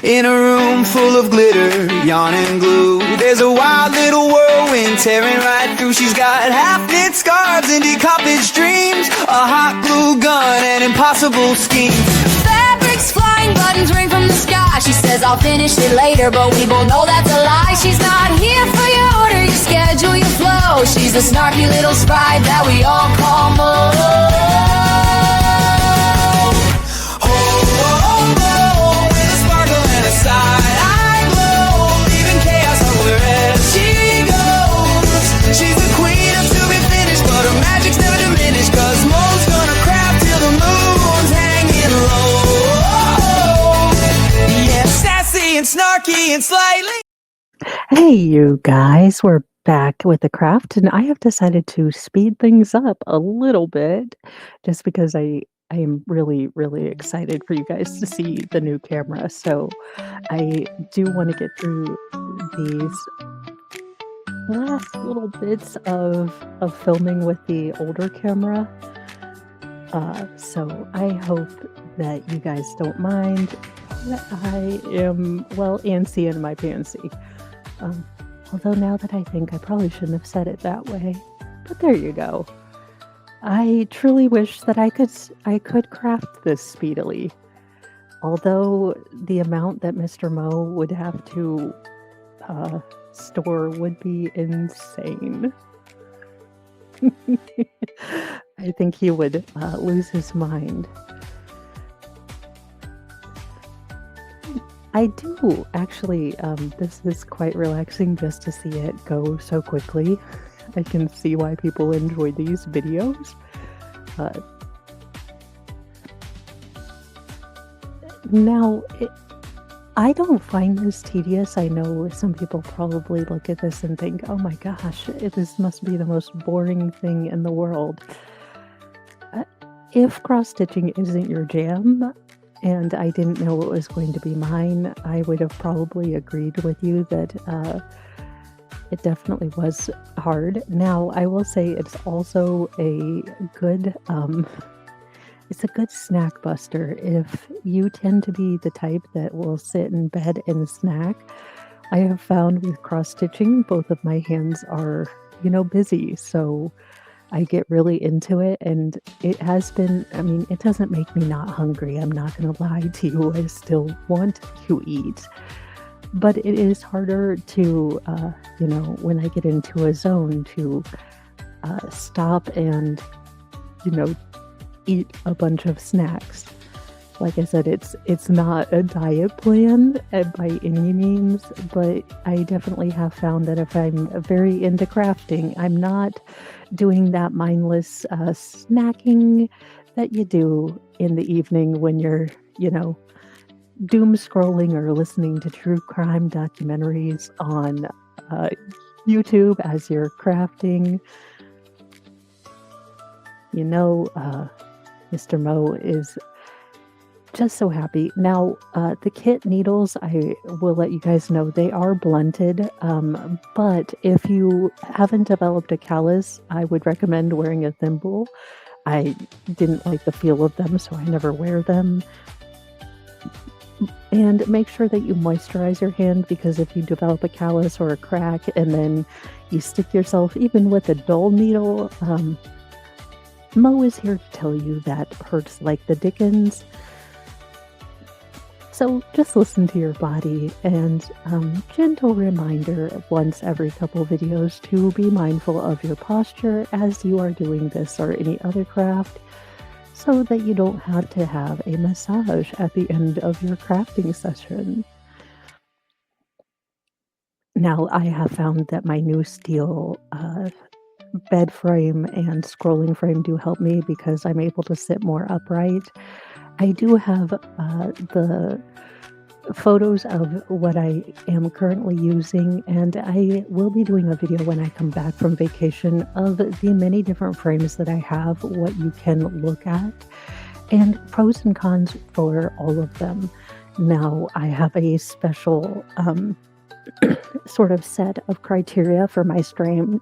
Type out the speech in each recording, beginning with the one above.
In a room full of glitter, yarn and glue, there's a wild little whirlwind tearing right through. She's got half-knit scarves and decomposed dreams, a hot glue gun and impossible schemes. Fabrics flying, buttons ring from the sky. She says I'll finish it later, but we both know that's a lie. She's not here for your order, your schedule, your flow. She's a snarky little sprite that we all call Mo. I glow, leaving chaos wherever she goes. She's the queen of to be finished, but her magic's never diminished, 'cause Mo's gonna craft till the moon's hanging low. Yeah, sassy and snarky and slightly. Hey, you guys, we're back with the craft, and I have decided to speed things up a little bit just because I am really, really excited for you guys to see the new camera. So I do want to get through these last little bits of filming with the older camera. So I hope that you guys don't mind that I am, well, antsy in my pantsy. Although now that I think, I probably shouldn't have said it that way. But there you go. I truly wish that I could craft this speedily. Although the amount that Mr. Mo would have to store would be insane. I think he would lose his mind. I do actually, this is quite relaxing just to see it go so quickly. I can see why people enjoy these videos. Now, I don't find this tedious. I know some people probably look at this and think, oh my gosh, this must be the most boring thing in the world. If cross-stitching isn't your jam, and I didn't know it was going to be mine, I would have probably agreed with you that it definitely was hard. Now, I will say it's also a good, it's a good snack buster. If you tend to be the type that will sit in bed and snack, I have found with cross-stitching, both of my hands are, busy. So I get really into it, and it has been, I mean, it doesn't make me not hungry. I'm not going to lie to you. I still want to eat. But it is harder to, when I get into a zone, to stop and, eat a bunch of snacks. Like I said, it's not a diet plan by any means, but I definitely have found that if I'm very into crafting, I'm not doing that mindless snacking that you do in the evening when you're, doom scrolling or listening to true crime documentaries on YouTube as you're crafting. Mr. Mo is just so happy. Now, the kit needles, I will let you guys know, they are blunted, but if you haven't developed a callus, I would recommend wearing a thimble. I didn't like the feel of them, so I never wear them. And make sure that you moisturize your hand, because if you develop a callus or a crack and then you stick yourself even with a dull needle, Mo is here to tell you that hurts like the dickens. So just listen to your body, and gentle reminder once every couple videos to be mindful of your posture as you are doing this or any other craft, so that you don't have to have a massage at the end of your crafting session. Now, I have found that my new steel bed frame and scrolling frame do help me because I'm able to sit more upright. I do have the photos of what I am currently using, and I will be doing a video when I come back from vacation of the many different frames that I have, what you can look at, and pros and cons for all of them. Now, I have a special sort of set of criteria for my frames,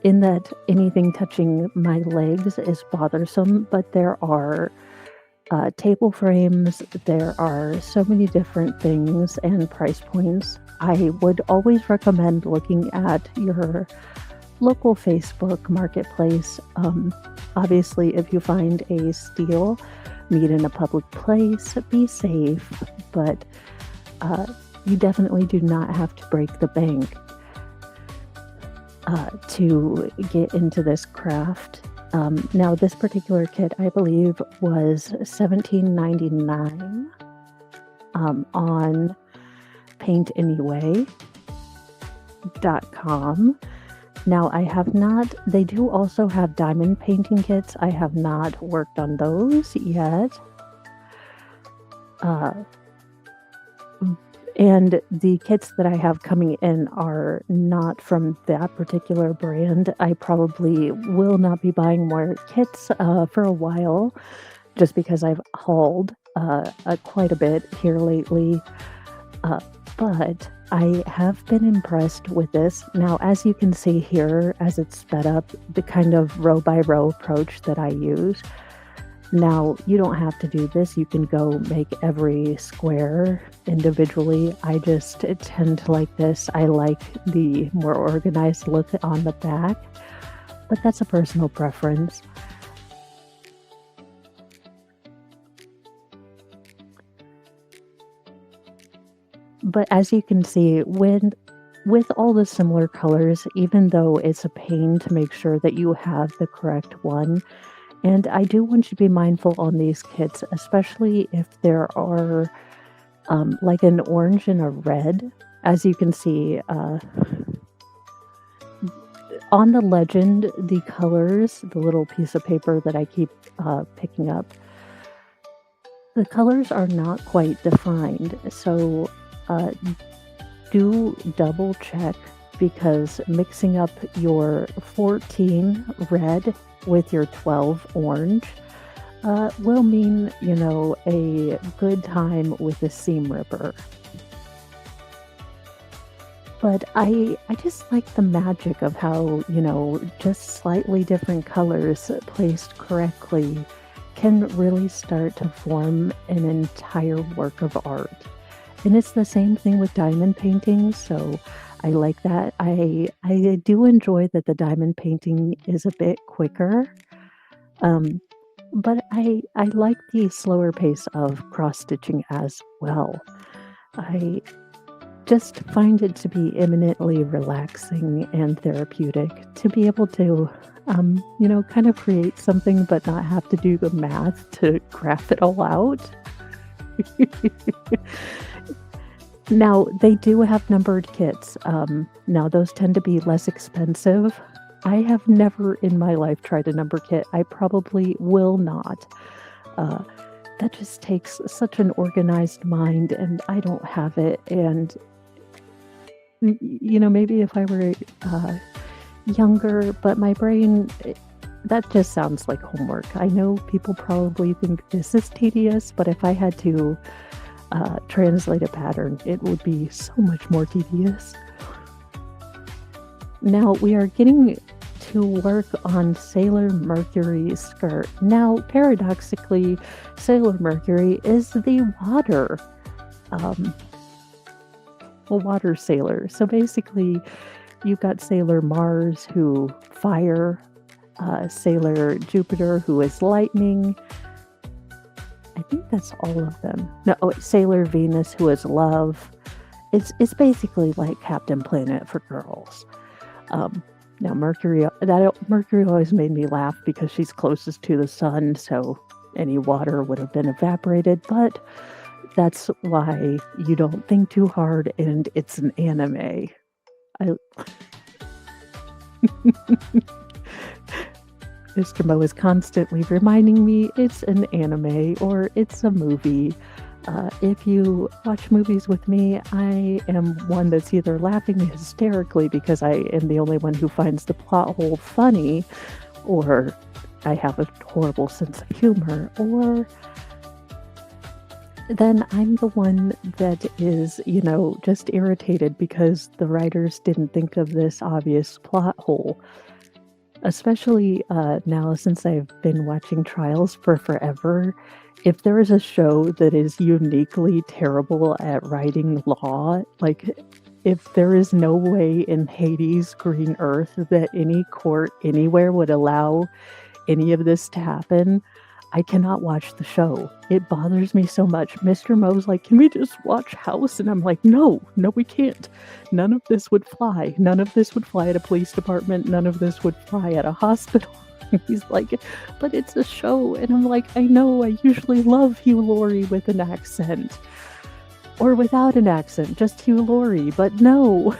in that anything touching my legs is bothersome, but there are Table frames, there are so many different things and price points. I would always recommend looking at your local Facebook marketplace. Obviously, if you find a steal, meet in a public place, be safe, but you definitely do not have to break the bank to get into this craft. Now, this particular kit, I believe, was $17.99 on paintanyway.com. Now, I have not, they do also have diamond painting kits. I have not worked on those yet. And the kits that I have coming in are not from that particular brand. I probably will not be buying more kits for a while, just because I've hauled quite a bit here lately. But I have been impressed with this. Now, as you can see here, as it's sped up, the kind of row by row approach that I use. Now, you don't have to do this. You can go make every square individually. I just tend to like this. I like the more organized look on the back, but that's a personal preference. But as you can see, with all the similar colors, even though it's a pain to make sure that you have the correct one, and I do want you to be mindful on these kits, especially if there are like an orange and a red. As you can see, on the legend, the colors, the little piece of paper that I keep picking up, the colors are not quite defined. So do double check, because mixing up your 14 red with your 12 orange will mean, a good time with a seam ripper. But I just like the magic of how, just slightly different colors placed correctly can really start to form an entire work of art. And it's the same thing with diamond painting, so I like that. I do enjoy that the diamond painting is a bit quicker, but I like the slower pace of cross-stitching as well. I just find it to be eminently relaxing and therapeutic to be able to, kind of create something but not have to do the math to graph it all out. Now, they do have numbered kits. Now, those tend to be less expensive. I have never in my life tried a number kit. I probably will not. That just takes such an organized mind, and I don't have it. And, maybe if I were younger, but my brain, that just sounds like homework. I know people probably think this is tedious, but if I had to translate a pattern, it would be so much more tedious. Now we are getting to work on Sailor Mercury's skirt. Now, paradoxically, Sailor Mercury is the water sailor. So basically, you've got Sailor Mars, who fire, Sailor Jupiter, who is lightning. I think that's all of them. No, Sailor Venus, who is love. It's basically like Captain Planet for girls. Now Mercury always made me laugh because she's closest to the sun, so any water would have been evaporated. But that's why you don't think too hard, and it's an anime. Mr. Mo is constantly reminding me it's an anime or it's a movie. If you watch movies with me, I am one that's either laughing hysterically because I am the only one who finds the plot hole funny, or I have a horrible sense of humor, or then I'm the one that is, just irritated because the writers didn't think of this obvious plot hole. especially now since I've been watching Trials for forever. If there is a show that is uniquely terrible at writing law, like if there is no way in Hades, Green Earth that any court anywhere would allow any of this to happen, I cannot watch the show. It bothers me so much. Mr. Mo's like, can we just watch House? And I'm like, no, we can't. None of this would fly. None of this would fly at a police department. None of this would fly at a hospital. He's like, but it's a show. And I'm like, I know, I usually love Hugh Laurie with an accent. Or without an accent, just Hugh Laurie, but no.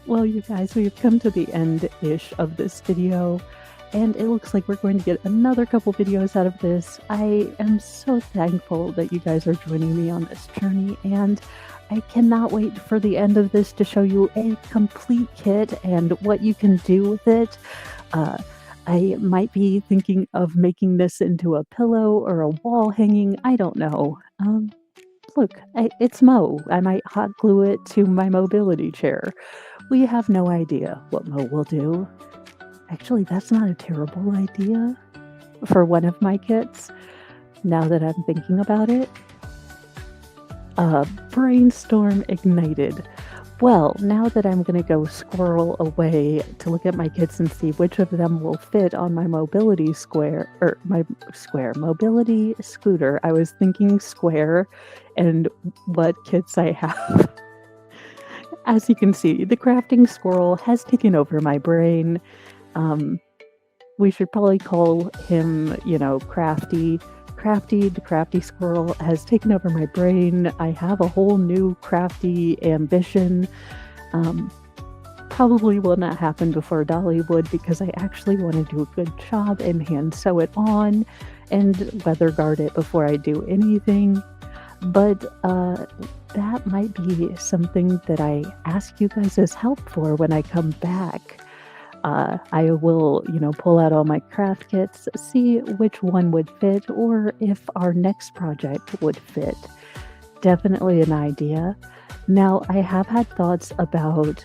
Well, you guys, we've come to the end-ish of this video, and it looks like we're going to get another couple videos out of this. I am so thankful that you guys are joining me on this journey, and I cannot wait for the end of this to show you a complete kit and what you can do with it. I might be thinking of making this into a pillow or a wall hanging. I don't know. Look, it's Mo. I might hot glue it to my mobility chair. We have no idea what Mo will do. Actually, that's not a terrible idea for one of my kits, now that I'm thinking about it. Brainstorm ignited. Well, now that I'm going to go squirrel away to look at my kits and see which of them will fit on my mobility mobility scooter. I was thinking square and what kits I have. As you can see, the crafting squirrel has taken over my brain. We should probably call him, Crafty. Crafty, the crafty squirrel, has taken over my brain. I have a whole new crafty ambition. Probably will not happen before Dollywood because I actually want to do a good job and hand sew it on and weather guard it before I do anything. But that might be something that I ask you guys' help for when I come back. I will, pull out all my craft kits, see which one would fit, or if our next project would fit. Definitely an idea. Now, I have had thoughts about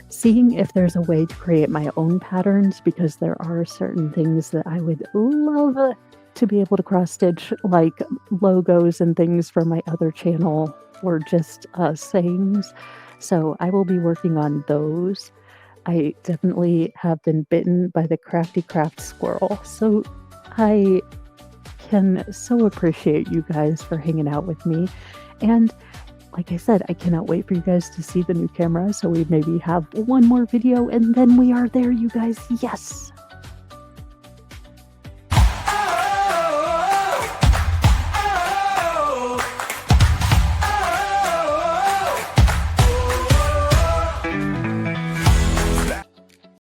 seeing if there's a way to create my own patterns, because there are certain things that I would love to be able to cross-stitch, like logos and things from my other channel, or just sayings. So I will be working on those. I definitely have been bitten by the crafty craft squirrel. So I can so appreciate you guys for hanging out with me. And like I said, I cannot wait for you guys to see the new camera. So we maybe have one more video and then we are there, you guys. Yes.